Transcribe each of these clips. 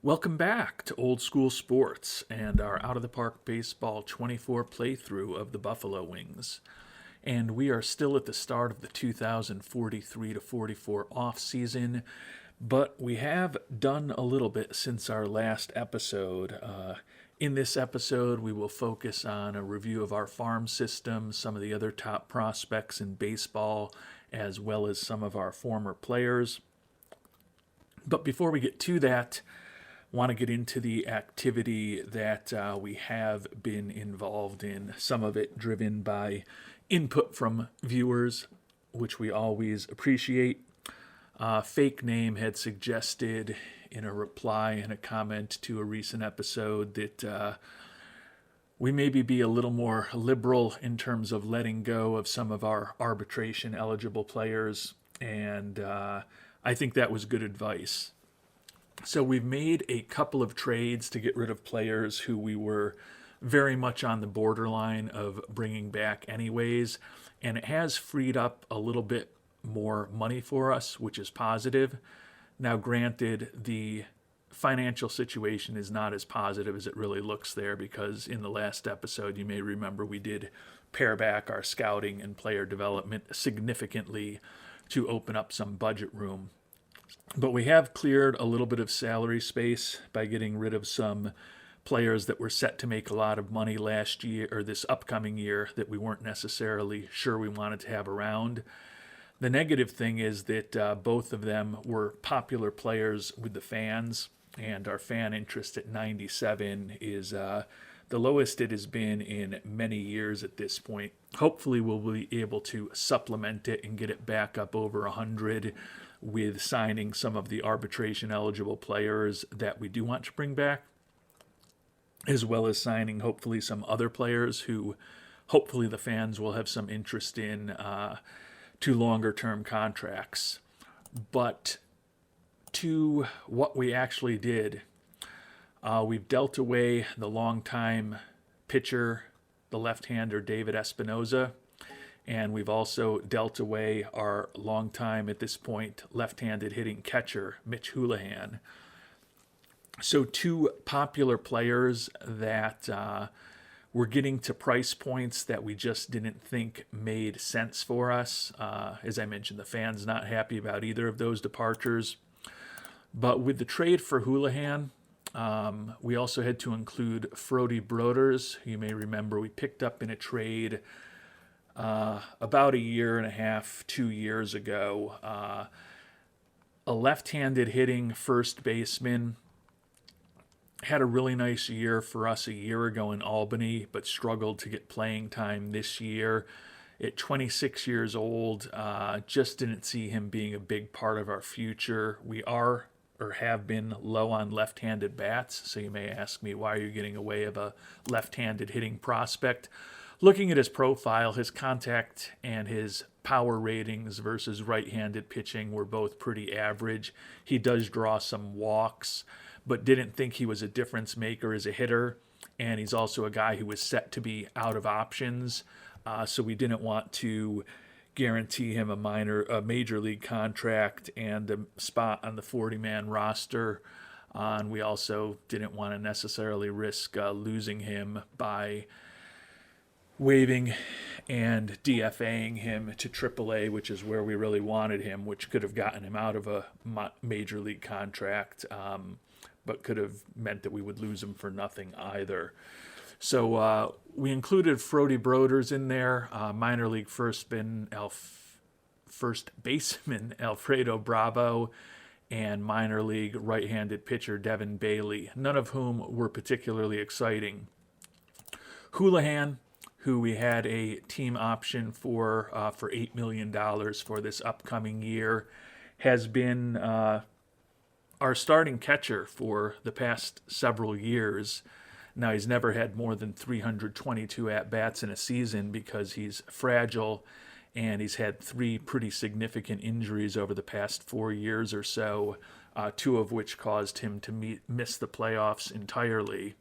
Welcome back to Old School Sports and our Out of the Park Baseball 24 playthrough of the Buffalo Wings. And we are still at the start of the 2043 to 44 offseason, but we have done a little bit since our last episode. In this episode, we will focus on a review of our farm system, some of the other top prospects in baseball, as well as some of our former players. But before we get to that, want to get into the activity that we have been involved in, some of it driven by input from viewers, which we always appreciate. Fake Name had suggested in a reply and a comment to a recent episode that we maybe be a little more liberal in terms of letting go of some of our arbitration eligible players, and I think that was good advice. So we've made a couple of trades to get rid of players who we were very much on the borderline of bringing back anyways, and it has freed up a little bit more money for us, which is positive. Now, granted, the financial situation is not as positive as it really looks there, because in the last episode, you may remember, we did pare back our scouting and player development significantly to open up some budget room. But we have cleared a little bit of salary space by getting rid of some players that were set to make a lot of money last year or this upcoming year that we weren't necessarily sure we wanted to have around. The negative thing is that both of them were popular players with the fans, and our fan interest at 97 is the lowest it has been in many years at this point. Hopefully we'll be able to supplement it and get it back up over 100 with signing some of the arbitration eligible players that we do want to bring back, as well as signing hopefully some other players who hopefully the fans will have some interest in to longer term contracts. But to what we actually did, we've dealt away the longtime pitcher, the left-hander David Espinosa, and we've also dealt away our longtime, at this point, left-handed hitting catcher, Mitch Houlihan. So two popular players that were getting to price points that we just didn't think made sense for us. As I mentioned, the fans not happy about either of those departures. But with the trade for Houlihan, we also had to include Freud Oair. You may remember we picked up in a trade about a year and a half, 2 years ago, a left-handed hitting first baseman. Had a really nice year for us a year ago in Albany, but struggled to get playing time this year. At 26 years old, just didn't see him being a big part of our future. We are or have been low on left-handed bats, so you may ask me, why are you getting away of a left-handed hitting prospect? Looking at his profile, his contact and his power ratings versus right-handed pitching were both pretty average. He does draw some walks, but didn't think he was a difference maker as a hitter. And he's also a guy who was set to be out of options, so we didn't want to guarantee him a major league contract and a spot on the 40-man roster. And we also didn't want to necessarily risk losing him by waiving and DFAing him to AAA, which is where we really wanted him, which could have gotten him out of a major league contract, but could have meant that we would lose him for nothing either. So we included Freud Oair in there, minor league first baseman Alfredo Bravo, and minor league right-handed pitcher Devin Bailey, none of whom were particularly exciting. Houlihan, who we had a team option for $8 million for this upcoming year, has been our starting catcher for the past several years. Now, he's never had more than 322 at-bats in a season because he's fragile, and he's had 3 pretty significant injuries over the past 4 years or so, 2 of which caused him to miss the playoffs entirely.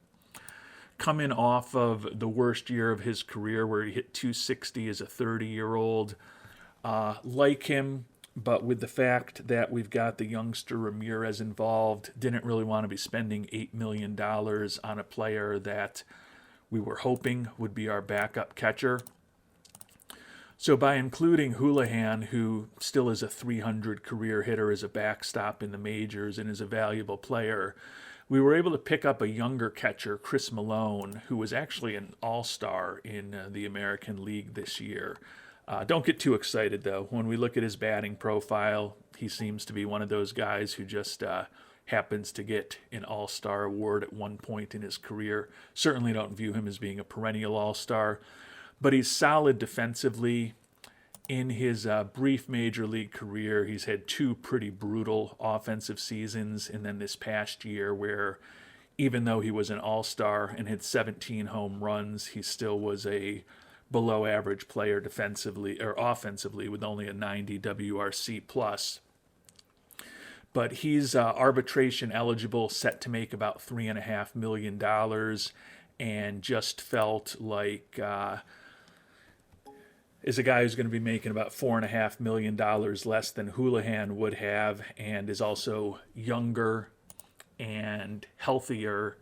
Coming off of the worst year of his career where he hit 260 as a 30-year-old. Like him, But with the fact that we've got the youngster Ramirez involved, didn't really want to be spending $8 million on a player that we were hoping would be our backup catcher. So by including Houlihan, who still is a .300 career hitter as a backstop in the majors and is a valuable player, we were able to pick up a younger catcher, Chris Malone, who was actually an all-star in the American League this year. Don't get too excited, though. When we look at his batting profile, he seems to be one of those guys who just happens to get an all-star award at one point in his career. Certainly don't view him as being a perennial all-star, but he's solid defensively. In his brief major league career, he's had two pretty brutal offensive seasons, and then this past year where even though he was an all-star and had 17 home runs, he still was a below average player defensively or offensively with only a 90 WRC plus. But he's arbitration eligible, set to make about $3.5 million, and just felt like is a guy who's going to be making about $4.5 million less than Houlihan would have, and is also younger and healthier.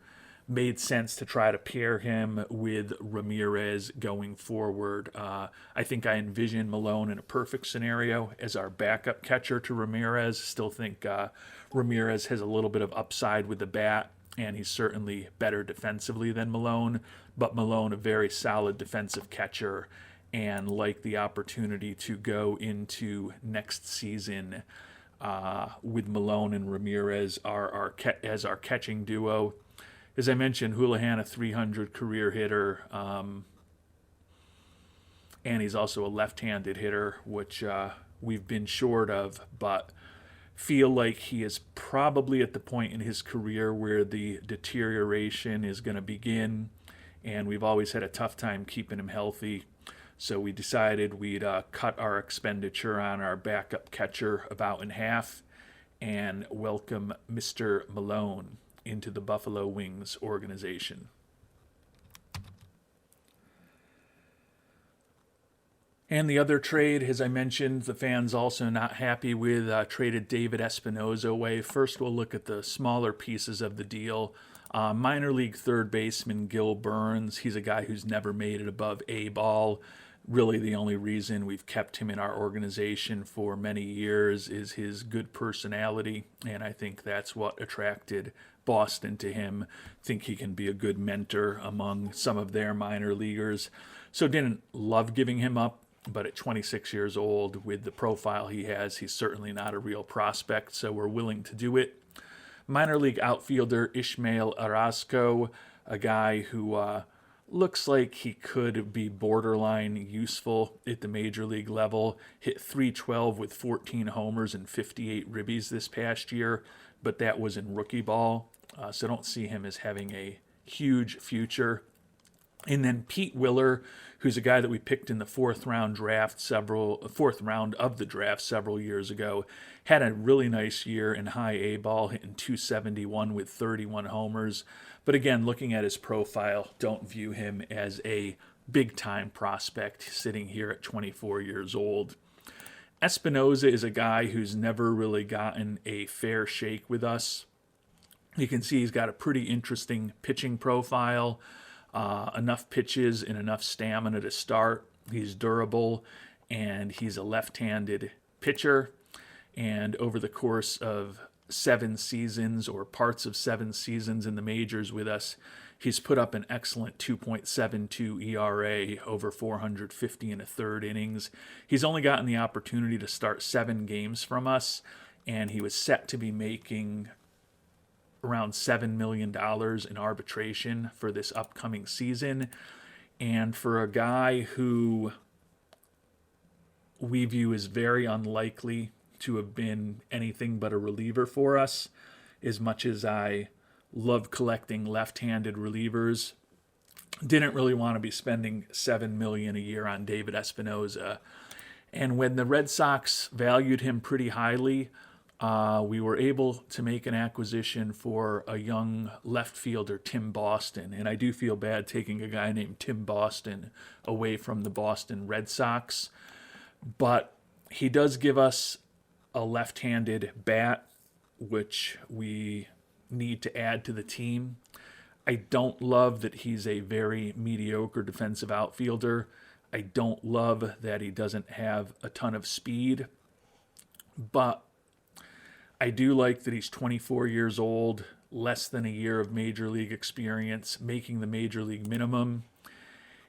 Made sense to try to pair him with Ramirez going forward. I think I envision Malone in a perfect scenario as our backup catcher to Ramirez. Still think Ramirez has a little bit of upside with the bat, and he's certainly better defensively than Malone, but Malone a very solid defensive catcher, and like the opportunity to go into next season with Malone and Ramirez as our catching duo. As I mentioned, Houlihan, a .300 career hitter, and he's also a left-handed hitter, which we've been short of, but feel like he is probably at the point in his career where the deterioration is going to begin, and we've always had a tough time keeping him healthy. So we decided we'd cut our expenditure on our backup catcher about in half and welcome Mr. Malone into the Buffalo Wings organization. And the other trade, as I mentioned, the fans also not happy with, traded David Espinosa away. First, we'll look at the smaller pieces of the deal. Minor league third baseman Gil Burns, he's a guy who's never made it above A-ball. Really the only reason we've kept him in our organization for many years is his good personality, and I think that's what attracted Boston to him. Think he can be a good mentor among some of their minor leaguers. So didn't love giving him up, but at 26 years old, with the profile he has, he's certainly not a real prospect, so we're willing to do it. Minor league outfielder Ishmael Orozco, a guy who looks like he could be borderline useful at the major league level. Hit .312 with 14 homers and 58 ribbies this past year, but that was in rookie ball, so don't see him as having a huge future. And then Pete Willer, who's a guy that we picked in the fourth round of the draft several years ago, had a really nice year in high A ball, hitting .271 with 31 homers. But again, looking at his profile, don't view him as a big-time prospect sitting here at 24 years old. Espinosa is a guy who's never really gotten a fair shake with us. You can see he's got a pretty interesting pitching profile, enough pitches and enough stamina to start. He's durable, and he's a left-handed pitcher. And over the course of 7 seasons or parts of 7 seasons in the majors with us, he's put up an excellent 2.72 ERA over 450 and a third innings. He's only gotten the opportunity to start 7 games from us, and he was set to be making around $7 million in arbitration for this upcoming season. And for a guy who we view as very unlikely to have been anything but a reliever for us, as much as I love collecting left-handed relievers, didn't really want to be spending $7 million a year on David Espinosa. And when the Red Sox valued him pretty highly, we were able to make an acquisition for a young left fielder, Tim Boston. And I do feel bad taking a guy named Tim Boston away from the Boston Red Sox. But he does give us a left-handed bat, which we need to add to the team. I don't love that he's a very mediocre defensive outfielder. I don't love that he doesn't have a ton of speed, but I do like that he's 24 years old, less than a year of major league experience, making the major league minimum,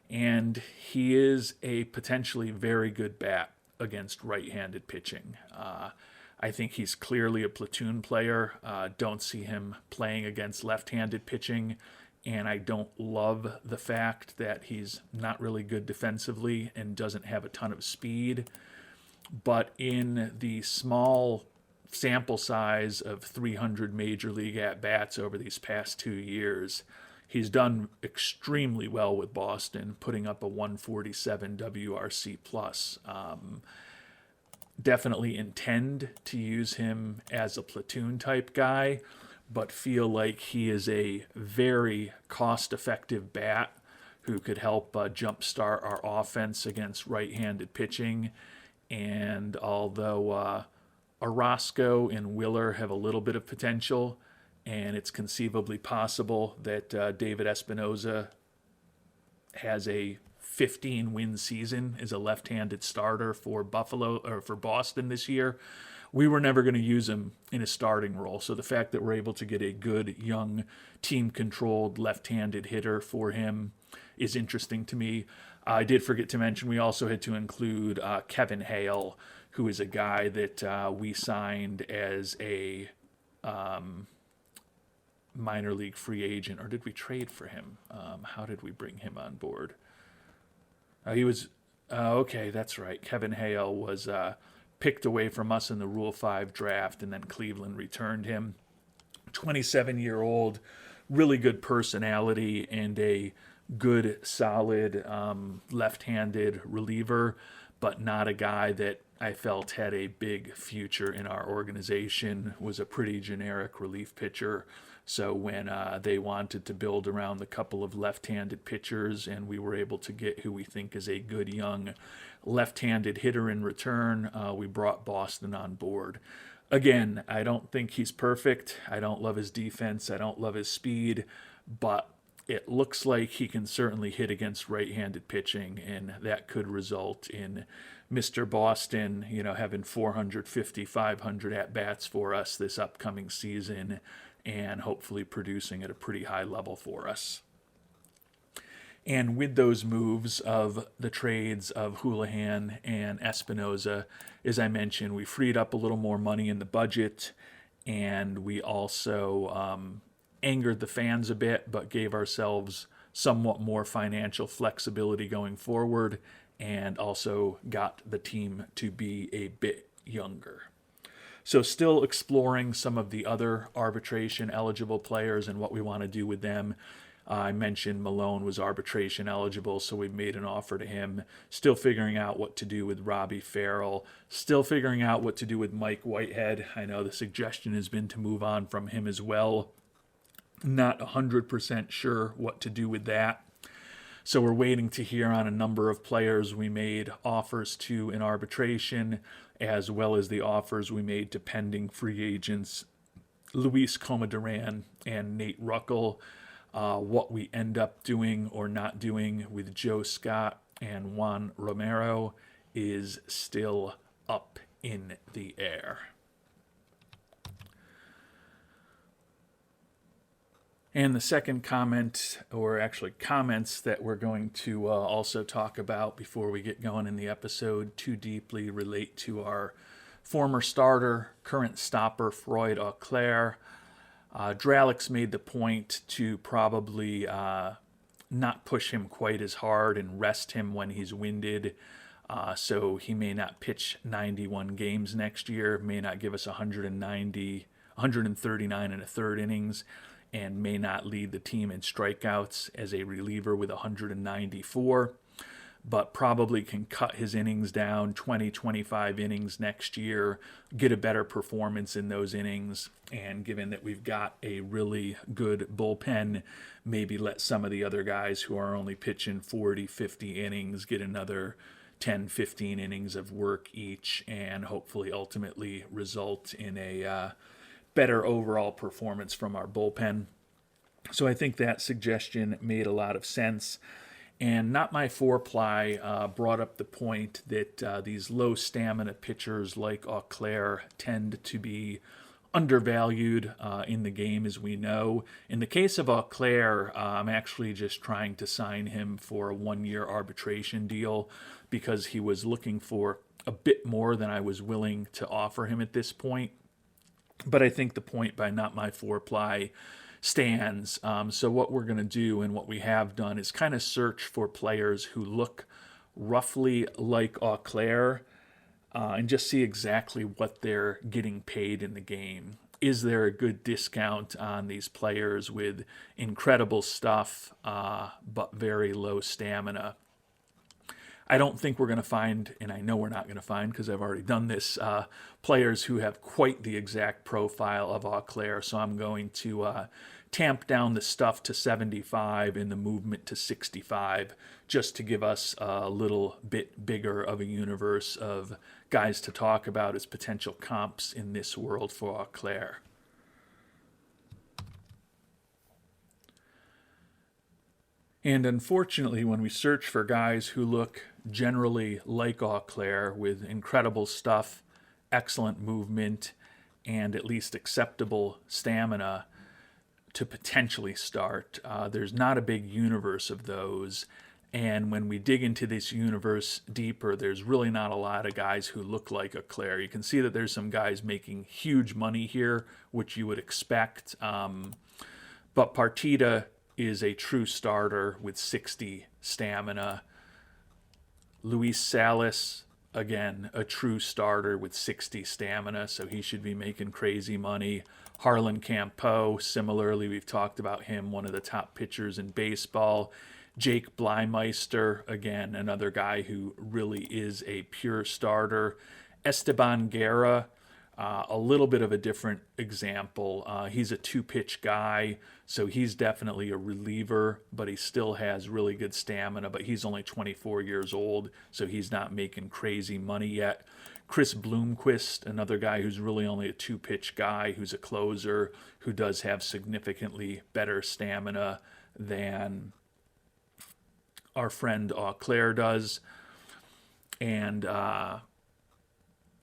and he is a potentially very good bat against right-handed pitching. I think he's clearly a platoon player. Don't see him playing against left-handed pitching, and I don't love the fact that he's not really good defensively and doesn't have a ton of speed. But in the small sample size of 300 major league at-bats over these past 2 years, he's done extremely well with Boston, putting up a 147 WRC plus. Definitely intend to use him as a platoon type guy, but feel like he is a very cost-effective bat who could help jumpstart our offense against right-handed pitching. And although Orozco and Willer have a little bit of potential, and it's conceivably possible that David Espinosa has a 15-win season as a left-handed starter for Buffalo or for Boston this year, we were never going to use him in a starting role. So the fact that we're able to get a good, young, team-controlled left-handed hitter for him is interesting to me. I did forget to mention we also had to include Kevin Hale, who is a guy that we signed as a minor league free agent. Or did we trade for him? How did we bring him on board? He was, okay, that's right. Kevin Hale was picked away from us in the Rule 5 draft, and then Cleveland returned him. 27-year-old, really good personality, and a good, solid left-handed reliever, but not a guy that I felt had a big future in our organization, was a pretty generic relief pitcher. So when they wanted to build around the couple of left-handed pitchers and we were able to get who we think is a good young left-handed hitter in return, we brought Boston on board. Again, I don't think he's perfect. I don't love his defense. I don't love his speed, but it looks like he can certainly hit against right-handed pitching, and that could result in Mr. Boston, having 450, 500 at-bats for us this upcoming season, and hopefully producing at a pretty high level for us. And with those moves of the trades of Houlihan and Espinosa, as I mentioned, we freed up a little more money in the budget, and we also angered the fans a bit, but gave ourselves somewhat more financial flexibility going forward, and also got the team to be a bit younger. So still exploring some of the other arbitration eligible players and what we want to do with them. I mentioned Malone was arbitration eligible, so we made an offer to him. Still figuring out what to do with Robbie Farrell. Still figuring out what to do with Mike Whitehead. I know the suggestion has been to move on from him as well. Not 100% sure what to do with that. So we're waiting to hear on a number of players we made offers to in arbitration, as well as the offers we made to pending free agents Luis Comaduran and Nate Ruckel. What we end up doing or not doing with Joe Scott and Juan Romero is still up in the air. And the second comment, or actually comments that we're going to also talk about before we get going in the episode too deeply, relate to our former starter, current stopper, Freud Oair. Dralix made the point to probably not push him quite as hard and rest him when he's winded. So he may not pitch 91 games next year, may not give us 139 and a third innings, and may not lead the team in strikeouts as a reliever with 194, but probably can cut his innings down 20, 25 innings next year, get a better performance in those innings, and given that we've got a really good bullpen, maybe let some of the other guys who are only pitching 40, 50 innings get another 10, 15 innings of work each, and hopefully ultimately result in a better overall performance from our bullpen. So I think that suggestion made a lot of sense. And Not My Four-Ply brought up the point that these low stamina pitchers like Eau Claire tend to be undervalued in the game, as we know. In the case of Eau Claire, I'm actually just trying to sign him for a one-year arbitration deal because he was looking for a bit more than I was willing to offer him at this point. But I think the point by Not My Four-Ply stands. So what we're going to do and what we have done is kind of search for players who look roughly like Eau Claire and just see exactly what they're getting paid in the game. Is there a good discount on these players with incredible stuff but very low stamina? I don't think we're going to find, and I know we're not going to find because I've already done this, players who have quite the exact profile of Eau Claire. So I'm going to tamp down the stuff to 75 and the movement to 65 just to give us a little bit bigger of a universe of guys to talk about as potential comps in this world for Eau Claire. And unfortunately, when we search for guys who look generally like Eau Claire with incredible stuff, excellent movement, and at least acceptable stamina to potentially start, there's not a big universe of those. And when we dig into this universe deeper, there's really not a lot of guys who look like Eau Claire. You can see that there's some guys making huge money here, which you would expect. But Partida is a true starter with 60 stamina. Luis Salas, again, a true starter with 60 stamina, so he should be making crazy money. Harlan Campeau, similarly, we've talked about him, one of the top pitchers in baseball. Jake Blimeister, again, another guy who really is a pure starter. Esteban Guerra, a little bit of a different example. He's a two-pitch guy, so he's definitely a reliever, but he still has really good stamina, but he's only 24 years old, so he's not making crazy money yet. Chris Bloomquist, another guy who's really only a two-pitch guy, who's a closer, who does have significantly better stamina than our friend Eau Claire does. And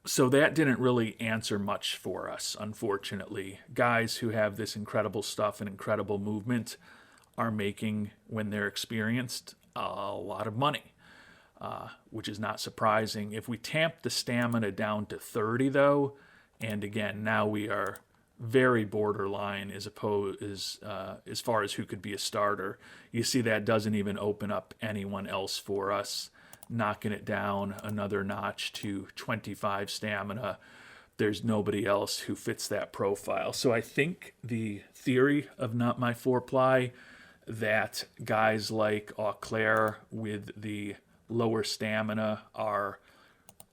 so that didn't really answer much for us, unfortunately. Guys who have this incredible stuff and incredible movement are making, when they're experienced, a lot of money, which is not surprising. If we tamp the stamina down to 30, though, and again, now we are very borderline as far as who could be a starter. You see that doesn't even open up anyone else for us. Knocking it down another notch to 25 stamina. There's nobody else who fits that profile. So I think the theory of Not My Four-Ply, that guys like Eau Claire with the lower stamina are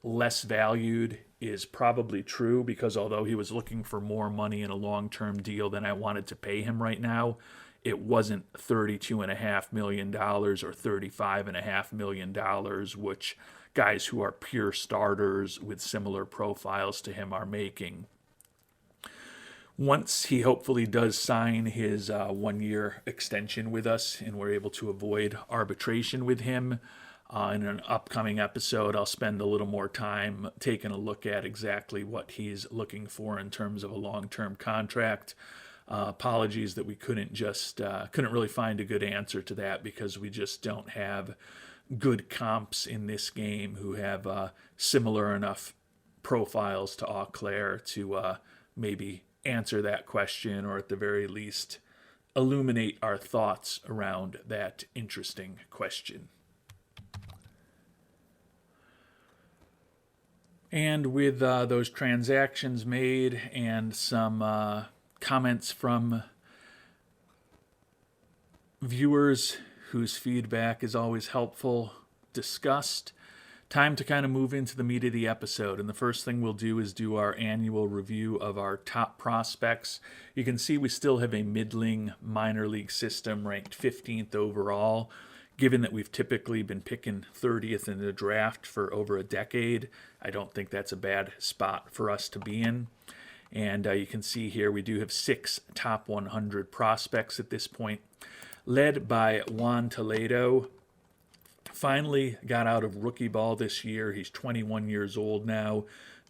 less valued, is probably true, because although he was looking for more money in a long-term deal than I wanted to pay him right now, it wasn't $32.5 million or $35.5 million, which guys who are pure starters with similar profiles to him are making. Once he hopefully does sign his one-year extension with us and we're able to avoid arbitration with him, in an upcoming episode, I'll spend a little more time taking a look at exactly what he's looking for in terms of a long-term contract. Apologies that we couldn't really find a good answer to that, because we just don't have good comps in this game who have similar enough profiles to Eau Claire to maybe answer that question, or at the very least illuminate our thoughts around that interesting question. And with those transactions made and some comments from viewers whose feedback is always helpful discussed, time to kind of move into the meat of the episode. And the first thing we'll do is do our annual review of our top prospects. You can see we still have a middling minor league system ranked 15th overall. Given that we've typically been picking 30th in the draft for over a decade, I don't think that's a bad spot for us to be in. And you can see here we do have 6 top 100 prospects at this point, led by Juan Toledo. Finally got out of rookie ball this year. He's 21 years old now.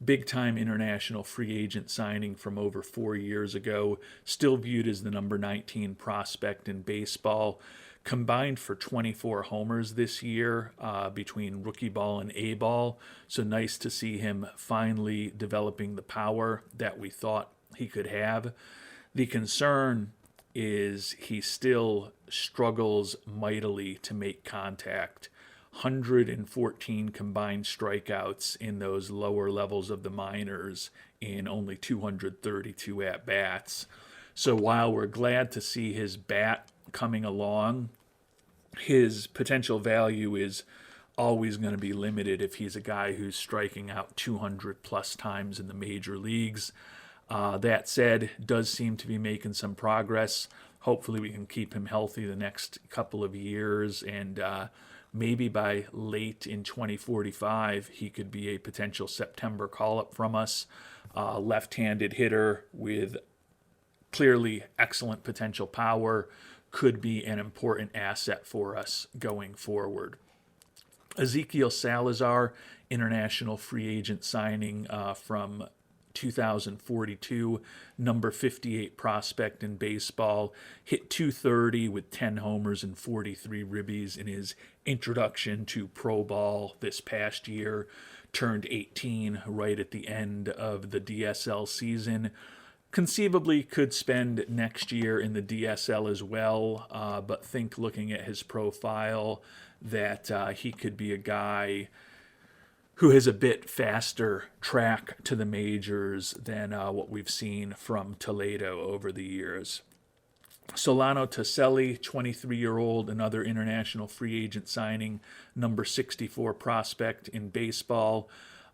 Big-time international free agent signing from over 4 years ago. Still viewed as the number 19 prospect in baseball. Combined for 24 homers this year between rookie ball and A ball. So nice to see him finally developing the power that we thought he could have. The concern is he still struggles mightily to make contact. 114 combined strikeouts in those lower levels of the minors in only 232 at-bats. So while we're glad to see his bat coming along, his potential value is always going to be limited if he's a guy who's striking out 200 plus times in the major leagues. That said, does seem to be making some progress. Hopefully we can keep him healthy the next couple of years, and maybe by late in 2045 he could be a potential September call-up from us. Left-handed hitter with clearly excellent potential power, could be an important asset for us going forward. Ezekiel Salazar, international free agent signing from 2042, number 58 prospect in baseball, hit .230 with 10 homers and 43 ribbies in his introduction to pro ball this past year, turned 18 right at the end of the DSL season. Conceivably could spend next year in the DSL as well, but think looking at his profile that he could be a guy who has a bit faster track to the majors than what we've seen from Toledo over the years. Solano Toselli, 23-year-old, another international free agent signing, number 64 prospect in baseball.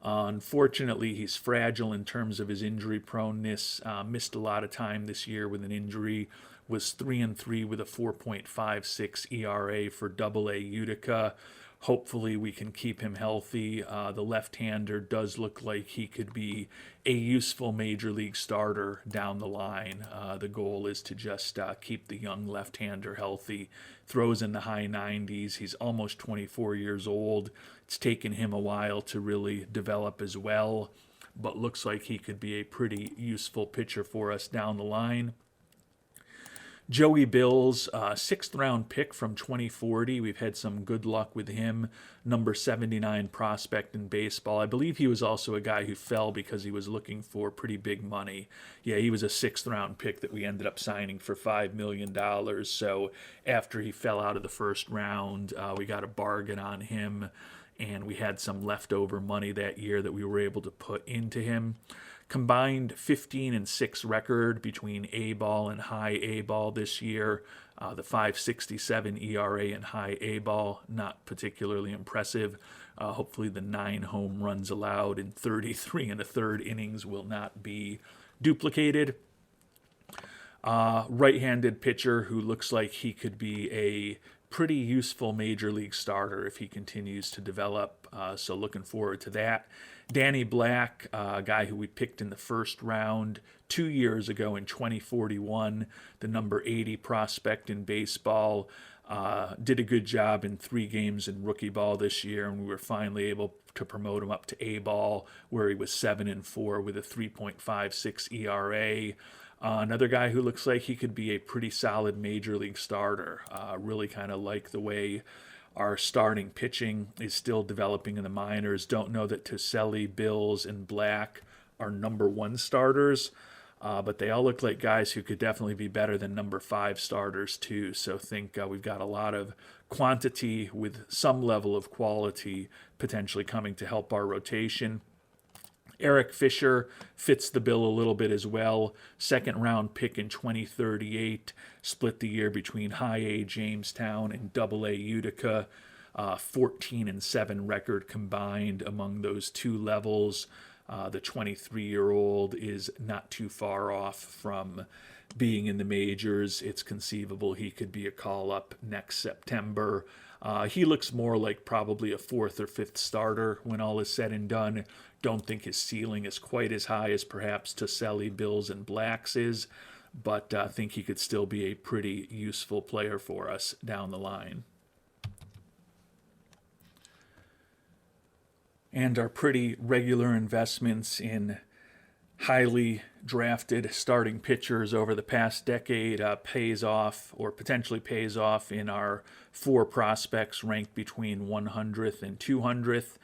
Unfortunately, he's fragile in terms of his injury proneness. Missed a lot of time this year with an injury. Was 3-3 with a 4.56 ERA for AA Utica. Hopefully we can keep him healthy. The left-hander does look like he could be a useful major league starter down the line. The goal is to just keep the young left-hander healthy. Throws in the high 90s. He's almost 24 years old. It's taken him a while to really develop as well, but looks like he could be a pretty useful pitcher for us down the line. Joey Bills, 6th-round pick from 2040. We've had some good luck with him. Number 79 prospect in baseball. I believe he was also a guy who fell because he was looking for pretty big money. Yeah, he was a 6th-round pick that we ended up signing for $5 million. So after he fell out of the first round, we got a bargain on him, and we had some leftover money that year that we were able to put into him. Combined 15-6 record between A ball and high A ball this year. The 5.67 ERA in high A ball, not particularly impressive. Hopefully the 9 home runs allowed in 33 1/3 innings will not be duplicated. Right-handed pitcher who looks like he could be a pretty useful major league starter if he continues to develop. So looking forward to that. Danny Black, a guy who we picked in the first round 2 years ago in 2041, the number 80 prospect in baseball, did a good job in 3 games in rookie ball this year, and we were finally able to promote him up to A ball, where he was 7-4 with a 3.56 ERA. Another guy who looks like he could be a pretty solid major league starter. Really kind of like the way our starting pitching is still developing in the minors. Don't know that Toselli, Bills, and Black are number 1 starters, but they all look like guys who could definitely be better than number 5 starters too. So think we've got a lot of quantity with some level of quality potentially coming to help our rotation. Eric Fisher fits the bill a little bit as well. 2nd-round pick in 2038. Split the year between high A Jamestown and double A Utica. 14-7 record combined among those 2 levels. The 23-year-old is not too far off from being in the majors, it's conceivable he could be a call-up next September. He looks more like probably a fourth or fifth starter when all is said and done. Don't think his ceiling is quite as high as perhaps Toselli, Bills, and Blacks is, but I think he could still be a pretty useful player for us down the line. And our pretty regular investments in highly drafted starting pitchers over the past decade pays off, or potentially pays off, in our 4 prospects ranked between 100th and 200th.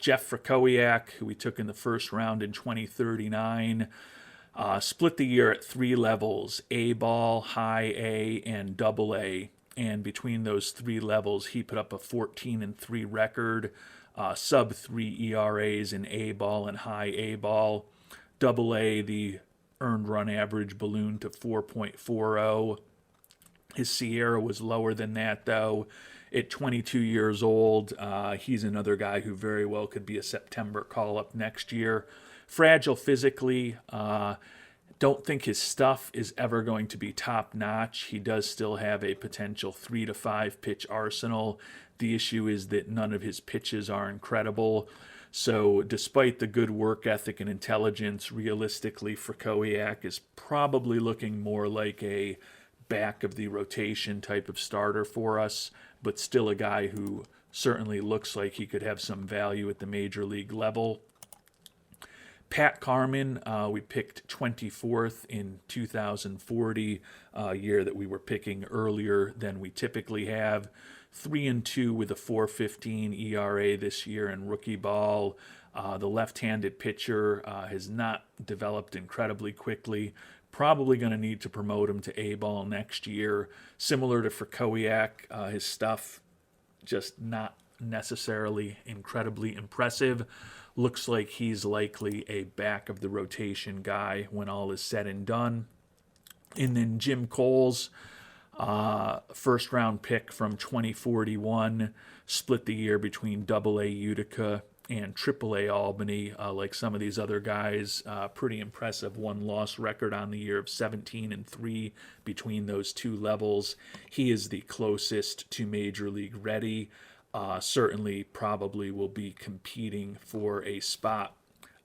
Jeff Freud, who we took in the first round in 2039, split the year at 3 levels: A ball, high A, and double A. And between those 3 levels, he put up a 14-3 record, sub 3 ERAs in A ball and high A ball. Double A, the earned run average ballooned to 4.40. His Sierra was lower than that, though. At 22 years old, he's another guy who very well could be a September call-up next year. Fragile physically. Don't think his stuff is ever going to be top-notch. He does still have a potential 3 to 5 pitch arsenal. The issue is that none of his pitches are incredible. So despite the good work ethic and intelligence, realistically, Freud is probably looking more like a back of the rotation type of starter for us, but still a guy who certainly looks like he could have some value at the major league level. Pat Carmen, we picked 24th in 2040, a year that we were picking earlier than we typically have. 3-2 with a 4.15 ERA this year in rookie ball. The left-handed pitcher has not developed incredibly quickly. Probably going to need to promote him to A-ball next year. Similar to Freud, his stuff just not necessarily incredibly impressive. Looks like he's likely a back of the rotation guy when all is said and done. And then Jim Coles, first round pick from 2041, split the year between AA Utica and AAA Albany. Like some of these other guys, pretty impressive 1-loss record on the year of 17-3 between those 2 levels. He is the closest to Major League ready. Certainly probably will be competing for a spot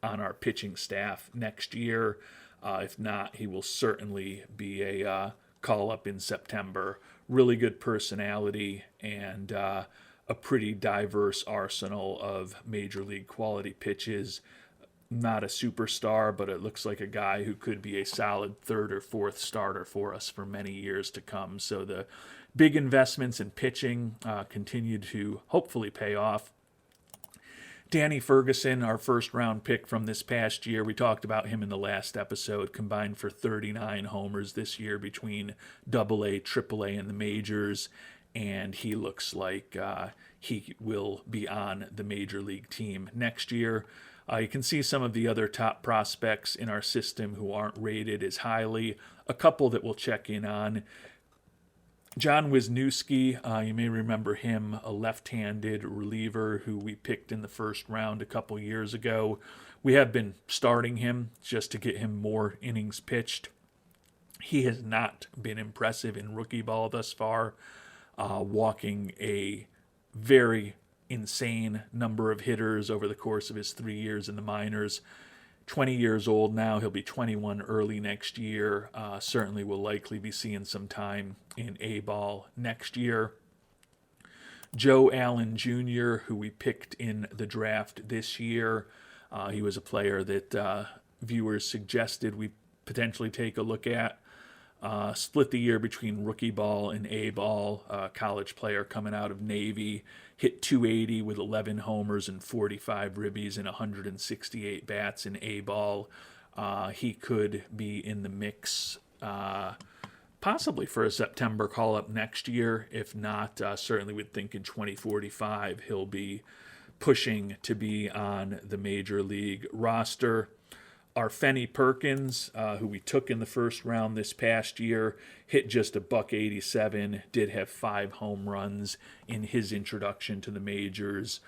on our pitching staff next year. If not, he will certainly be a call-up in September. Really good personality and a pretty diverse arsenal of major league quality pitches. Not a superstar, but it looks like a guy who could be a solid 3rd or 4th starter for us for many years to come. So the big investments in pitching continue to hopefully pay off. Danny Ferguson, our first-round pick from this past year, we talked about him in the last episode, combined for 39 homers this year between AA, AAA, and the majors, and he looks like he will be on the major league team next year. You can see some of the other top prospects in our system who aren't rated as highly. A couple that we'll check in on. John Wisniewski, you may remember him, a left-handed reliever who we picked in the first round a couple years ago. We have been starting him just to get him more innings pitched. He has not been impressive in rookie ball thus far, walking a very insane number of hitters over the course of his 3 years in the minors. 20 years old now. He'll be 21 early next year. Certainly will likely be seeing some time in A-ball next year. Joe Allen Jr., who we picked in the draft this year. He was a player that viewers suggested we potentially take a look at. Split the year between rookie ball and A-ball. College player coming out of Navy. Hit 280 with 11 homers and 45 ribbies and 168 bats in A-ball. He could be in the mix possibly for a September call-up next year. If not, certainly would think in 2045 he'll be pushing to be on the major league roster. Our Fenny Perkins, who we took in the first round this past year, hit just a $187, did have 5 home runs in his introduction to the majors.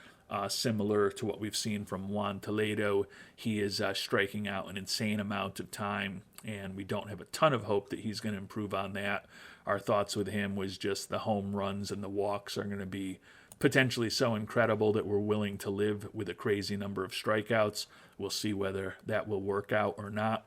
Similar to what we've seen from Juan Toledo, he is striking out an insane amount of time, and we don't have a ton of hope that he's going to improve on that. Our thoughts with him was just the home runs and the walks are going to be potentially so incredible that we're willing to live with a crazy number of strikeouts. We'll see whether that will work out or not.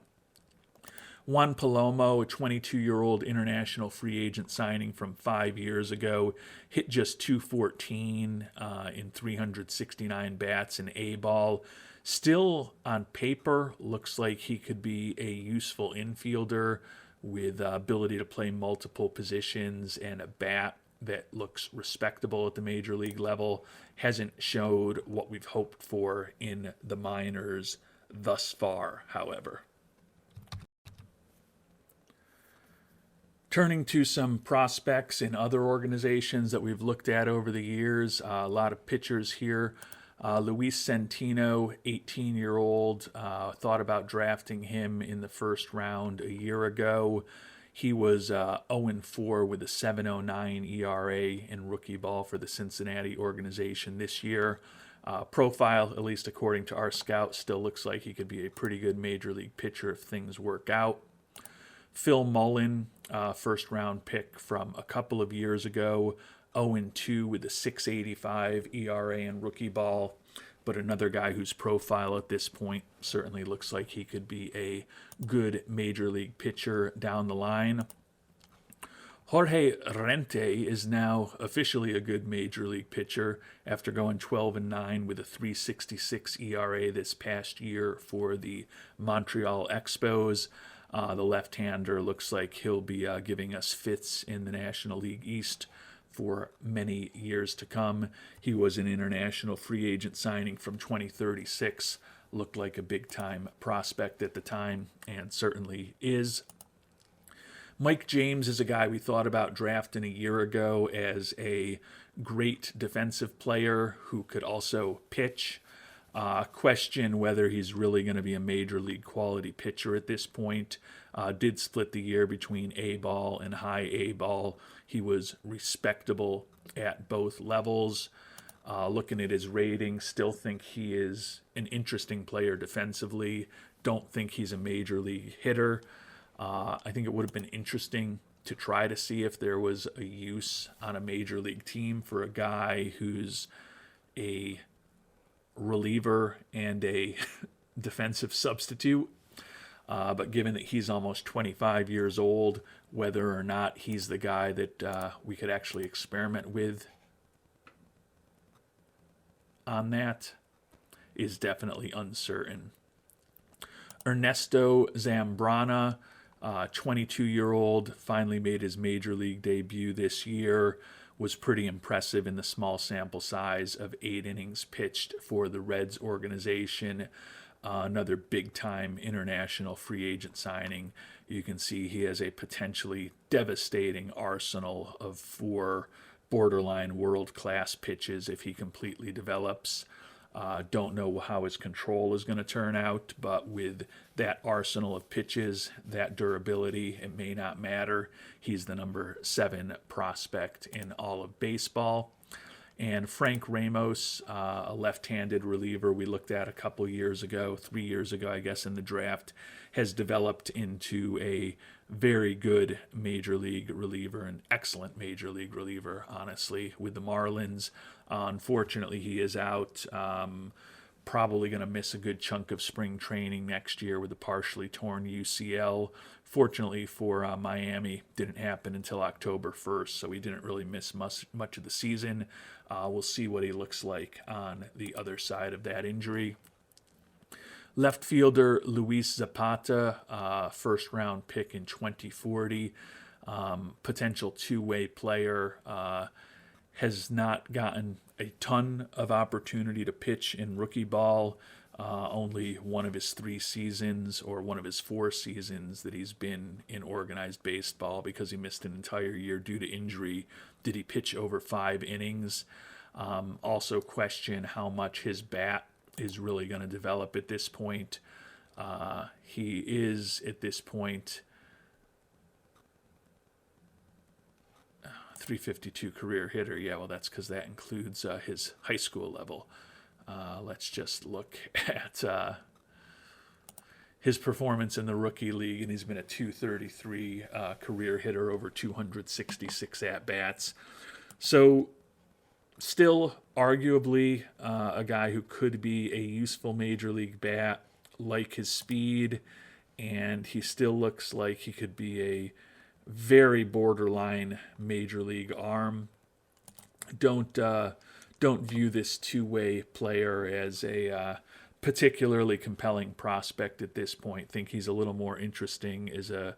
Juan Palomo, a 22-year-old international free agent signing from 5 years ago, hit just 214 in 369 bats in A-ball. Still, on paper, looks like he could be a useful infielder with ability to play multiple positions and a bat that looks respectable at the major league level. Hasn't showed what we've hoped for in the minors thus far, however. Turning to some prospects in other organizations that we've looked at over the years, a lot of pitchers here. Luis Centino, 18-year-old, thought about drafting him in the first round a year ago. He was 0-4 with a 7.09 ERA in rookie ball for the Cincinnati organization this year. Profile, at least according to our scout, still looks like he could be a pretty good major league pitcher if things work out. Phil Mullen, first-round pick from a couple of years ago, 0-2 with a 6.85 ERA in rookie ball, but another guy whose profile at this point certainly looks like he could be a good major league pitcher down the line. Jorge Rente is now officially a good major league pitcher after going 12-9 with a 3.66 ERA this past year for the Montreal Expos. The left-hander looks like he'll be giving us fits in the National League East for many years to come. He was an international free agent signing from 2036. Looked like a big-time prospect at the time, and certainly is. Mike James is a guy we thought about drafting a year ago as a great defensive player who could also pitch. Question whether he's really going to be a major league quality pitcher at this point. Did split the year between A-ball and high A-ball. He was respectable at both levels. Looking at his rating, still think he is an interesting player defensively. Don't think he's a major league hitter. I think it would have been interesting to try to see if there was a use on a major league team for a guy who's a reliever and a defensive substitute. But given that he's almost 25 years old, whether or not he's the guy that we could actually experiment with on that is definitely uncertain. Ernesto Zambrana, 22-year-old, finally made his major league debut this year. Was pretty impressive in the small sample size of 8 innings pitched for the Reds organization. Another big-time international free agent signing. You can see he has a potentially devastating arsenal of 4 borderline world-class pitches if he completely develops. Don't know how his control is going to turn out, but with that arsenal of pitches, that durability, it may not matter. He's the number 7 prospect in all of baseball. And Frank Ramos, a left-handed reliever we looked at a couple years ago, 3 years ago, I guess, in the draft, has developed into a very good major league reliever, an excellent major league reliever, honestly, with the Marlins. Unfortunately, he is out. Probably going to miss a good chunk of spring training next year with a partially torn UCL. Fortunately for Miami, didn't happen until October 1st, so he didn't really miss much of the season. We'll see what he looks like on the other side of that injury. Left fielder Luis Zapata, first-round pick in 2040, potential two-way player, has not gotten a ton of opportunity to pitch in rookie ball. Only one of his 3 seasons or one of his 4 seasons that he's been in organized baseball because he missed an entire year due to injury. Did he pitch over 5 innings? Also question how much his bat is really going to develop at this point. He is, at this point, 352 career hitter. Yeah, well, that's because that includes his high school level. Let's just look at his performance in the rookie league, and he's been a 233 career hitter, over 266 at-bats. So still arguably a guy who could be a useful major league bat, like his speed, and he still looks like he could be a very borderline major league arm. Don't view this two-way player as a particularly compelling prospect at this point. Think he's a little more interesting as a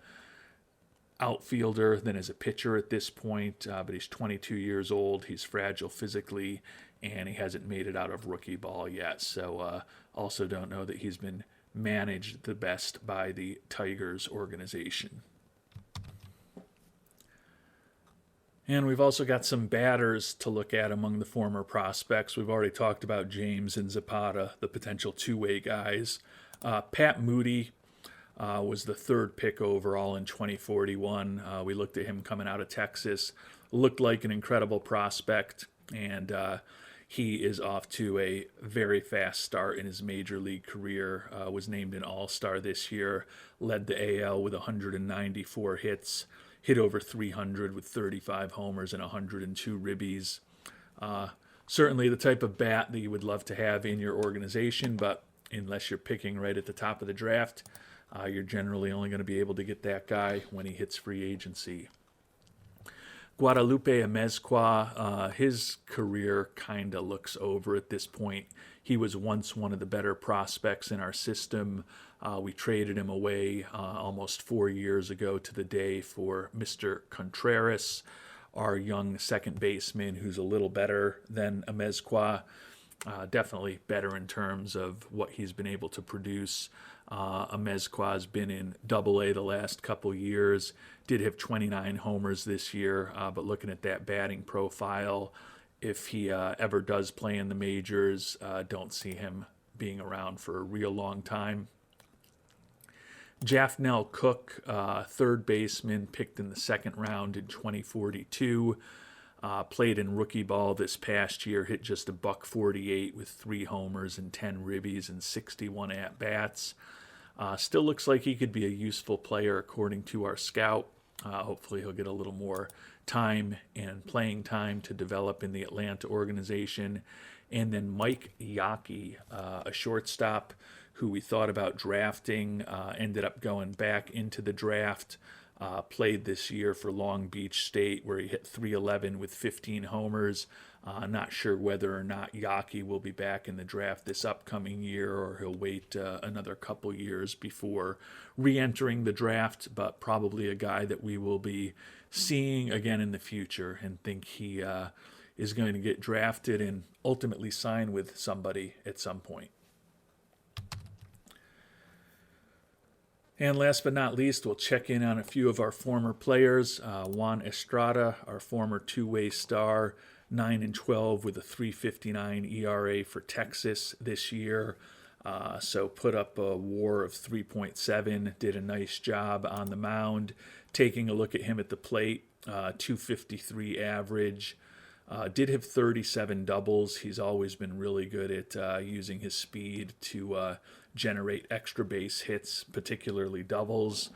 outfielder than as a pitcher at this point, but he's 22 years old. He's fragile physically, and he hasn't made it out of rookie ball yet. So also don't know that he's been managed the best by the Tigers organization. And we've also got some batters to look at among the former prospects. We've already talked about James and Zapata, the potential two-way guys. Pat Moody was the third pick overall in 2041. We looked at him coming out of Texas. Looked like an incredible prospect, and he is off to a very fast start in his major league career. Was named an All-Star this year, led the AL with 194 hits, hit over 300 with 35 homers and 102 ribbies. Certainly the type of bat that you would love to have in your organization, but unless you're picking right at the top of the draft, you're generally only going to be able to get that guy when he hits free agency. Guadalupe Amezcua, his career kind of looks over at this point. He was once one of the better prospects in our system. We traded him away almost 4 years ago to the day for Mr. Contreras, our young second baseman who's a little better than Amezcua. Definitely better in terms of what he's been able to produce. Amezcua's been in Double-A the last couple years. Did have 29 homers this year, but looking at that batting profile, if he ever does play in the majors, don't see him being around for a real long time. Jafnell Cook, third baseman, picked in the second round in 2042. Played in rookie ball this past year, hit just a .148 with 3 homers and 10 ribbies and 61 at-bats. Still looks like he could be a useful player according to our scout. Hopefully he'll get a little more time and playing time to develop in the Atlanta organization. And then Mike Yockey, a shortstop who we thought about drafting, ended up going back into the draft. Played this year for Long Beach State, where he hit .311 with 15 homers. Not sure whether or not Yockey will be back in the draft this upcoming year, or he'll wait another couple years before re-entering the draft, but probably a guy that we will be seeing again in the future, and think he is going to get drafted and ultimately sign with somebody at some point. And last but not least, we'll check in on a few of our former players. Juan Estrada, our former two-way star, 9-12 with a 3.59 ERA for Texas this year. So put up a WAR of 3.7, did a nice job on the mound. Taking a look at him at the plate, 253 average. Did have 37 doubles. He's always been really good at using his speed to generate extra base hits, particularly doubles.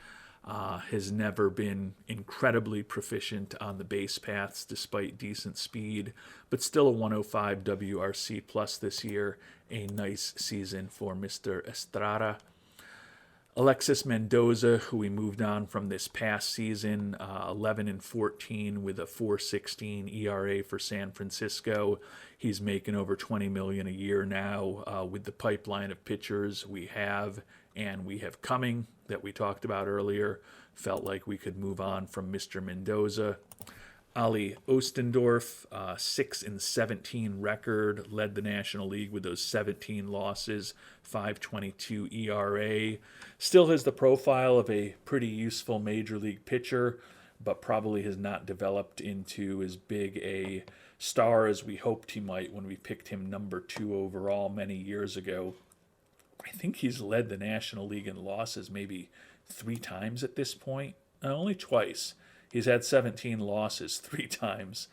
Has never been incredibly proficient on the base paths despite decent speed, but still a 105 WRC plus this year. A nice season for Mr. Estrada. Alexis Mendoza, who we moved on from this past season, 11-14 with a 4.16 ERA for San Francisco. He's making over $20 million a year now with the pipeline of pitchers we have and we have coming that we talked about earlier. Felt like we could move on from Mr. Mendoza. Ali Ostendorf, 6-17 record, led the National League with those 17 losses, 5.22 ERA. Still has the profile of a pretty useful major league pitcher, but probably has not developed into as big a star as we hoped he might when we picked him number 2 overall many years ago. I think he's led the National League in losses maybe 3 times at this point. Only twice. He's had 17 losses 3 times.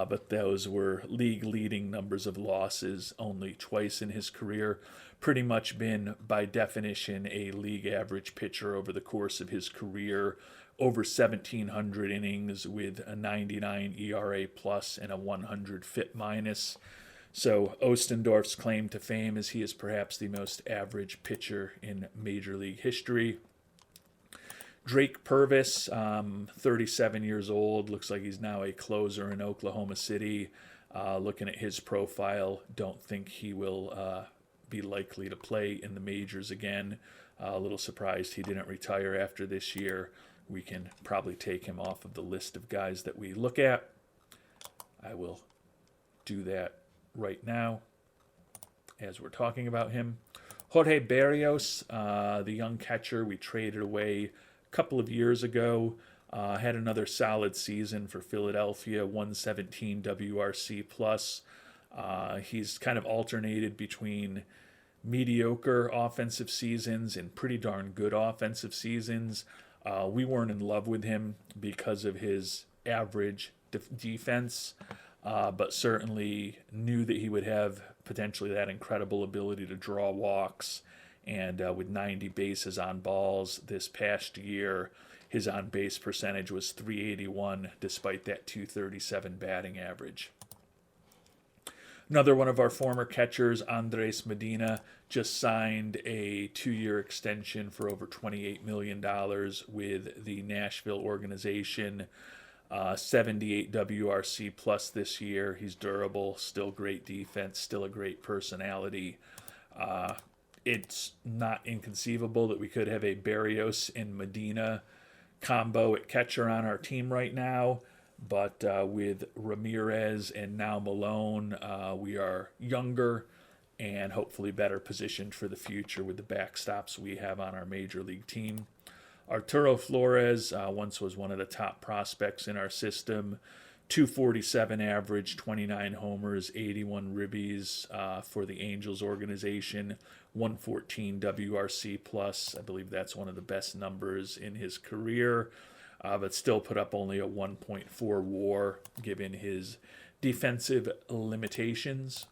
but those were league-leading numbers of losses only twice in his career. Pretty much been, by definition, a league average pitcher over the course of his career. Over 1,700 innings with a 99 ERA plus and a 100 FIP minus. So Ostendorf's claim to fame is he is perhaps the most average pitcher in Major League history. Drake Pervis, 37 years old, looks like he's now a closer in Oklahoma City. Looking at his profile, don't think he will be likely to play in the majors again. A little surprised he didn't retire after this year. We can probably take him off of the list of guys that we look at. I will do that right now as we're talking about him. Jorge Barros, the young catcher we traded away a couple of years ago, had another solid season for Philadelphia, 117 WRC plus. He's kind of alternated between mediocre offensive seasons and pretty darn good offensive seasons. We weren't in love with him because of his average defense, but certainly knew that he would have potentially that incredible ability to draw walks. And with 90 bases on balls this past year, his on-base percentage was .381 despite that .237 batting average. Another one of our former catchers, Andres Medina, just signed a 2-year extension for over $28 million with the Nashville organization. 78 WRC plus this year. He's durable, still great defense, still a great personality. It's not inconceivable that we could have a Barrios and Medina combo at catcher on our team right now. But with Ramirez and now Malone, we are younger and hopefully better positioned for the future with the backstops we have on our major league team. Arturo Flores once was one of the top prospects in our system. 247 average, 29 homers, 81 ribbies for the Angels organization, 114 WRC plus. I believe that's one of the best numbers in his career. But still put up only a 1.4 WAR given his defensive limitations.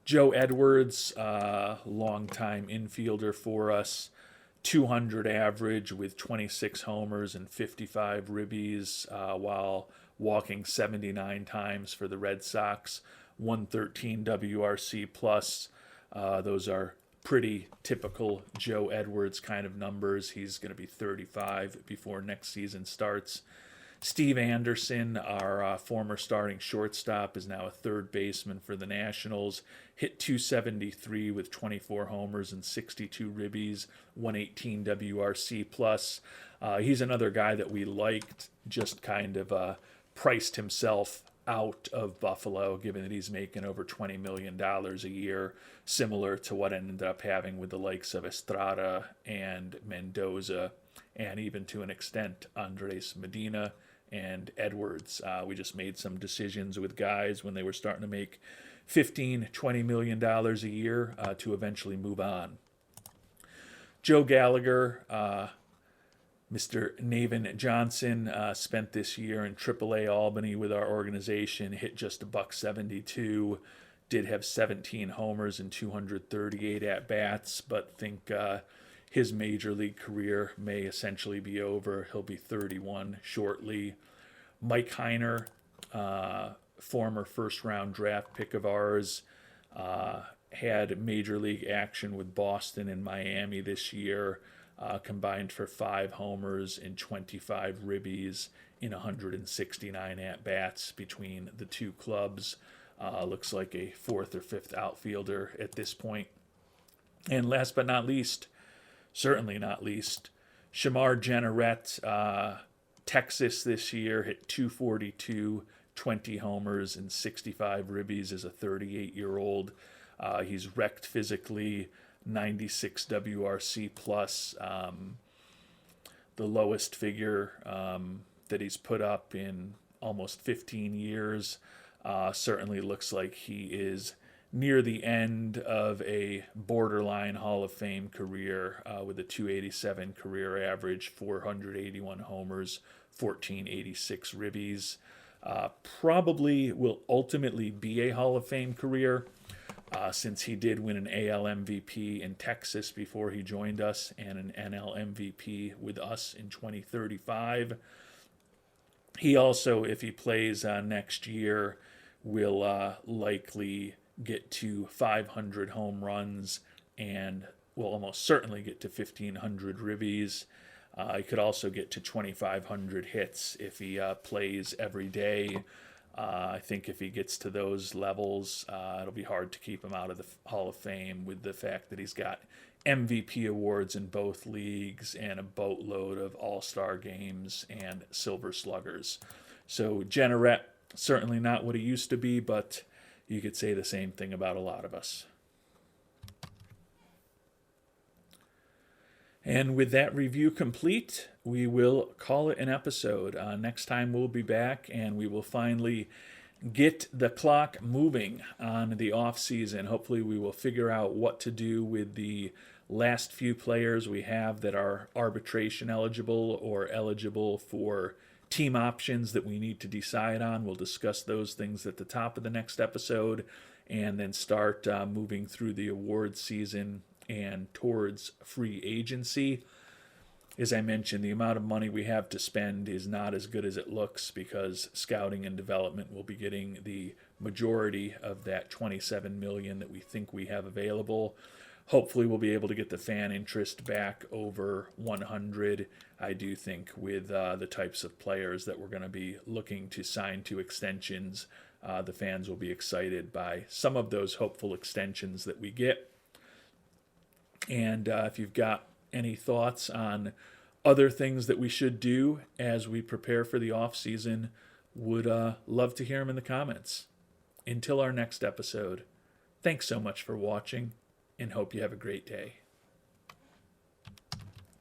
Joe Edwards, longtime infielder for us, 200 average with 26 homers and 55 ribbies while walking 79 times for the Red Sox, 113 WRC plus. Those are pretty typical Joe Edwards kind of numbers. He's going to be 35 before next season starts. Steve Anderson, our former starting shortstop, is now a third baseman for the Nationals. Hit .273 with 24 homers and 62 ribbies, 118 WRC plus. He's another guy that we liked, just kind of priced himself out of Buffalo, given that he's making over $20 million a year, similar to what I ended up having with the likes of Estrada and Mendoza, and even to an extent, Andres Medina and Edwards. We just made some decisions with guys when they were starting to make $15, $20 million a year to eventually move on. Joe Gallagher, Mr. Naven Johnson spent this year in AAA Albany with our organization, hit just a .172, did have 17 homers and 238 at-bats, but think his major league career may essentially be over. He'll be 31 shortly. Mike Hiner, former first-round draft pick of ours, had major league action with Boston and Miami this year. Combined for 5 homers and 25 ribbies in 169 at-bats between the two clubs. Looks like a 4th or 5th outfielder at this point. And last but not least, certainly not least, Shamar Mazara, Texas this year, hit .242, 20 homers and 65 ribbies as a 38-year-old. He's wrecked physically, 96 WRC plus, the lowest figure that he's put up in almost 15 years. Certainly looks like he is near the end of a borderline Hall of Fame career with a 287 career average, 481 homers, 1486 ribbies. Probably will ultimately be a Hall of Fame career, since he did win an AL MVP in Texas before he joined us and an NL MVP with us in 2035. He also, if he plays next year, will likely get to 500 home runs and will almost certainly get to 1,500 ribbies. He could also get to 2,500 hits if he plays every day. I think if he gets to those levels, it'll be hard to keep him out of the Hall of Fame with the fact that he's got MVP awards in both leagues and a boatload of all-star games and silver sluggers. So Jenneret, certainly not what he used to be, but you could say the same thing about a lot of us. And with that review complete, we will call it an episode. Next time we'll be back and we will finally get the clock moving on the off season. Hopefully we will figure out what to do with the last few players we have that are arbitration eligible or eligible for team options that we need to decide on. We'll discuss those things at the top of the next episode and then start moving through the award season and towards free agency. As I mentioned, the amount of money we have to spend is not as good as it looks because scouting and development will be getting the majority of that $27 million that we think we have available. Hopefully we'll be able to get the fan interest back over 100. I do think with the types of players that we're going to be looking to sign to extensions, the fans will be excited by some of those hopeful extensions that we get. And if you've got any thoughts on other things that we should do as we prepare for the off season, would love to hear them in the comments. Until our next episode, thanks so much for watching and hope you have a great day.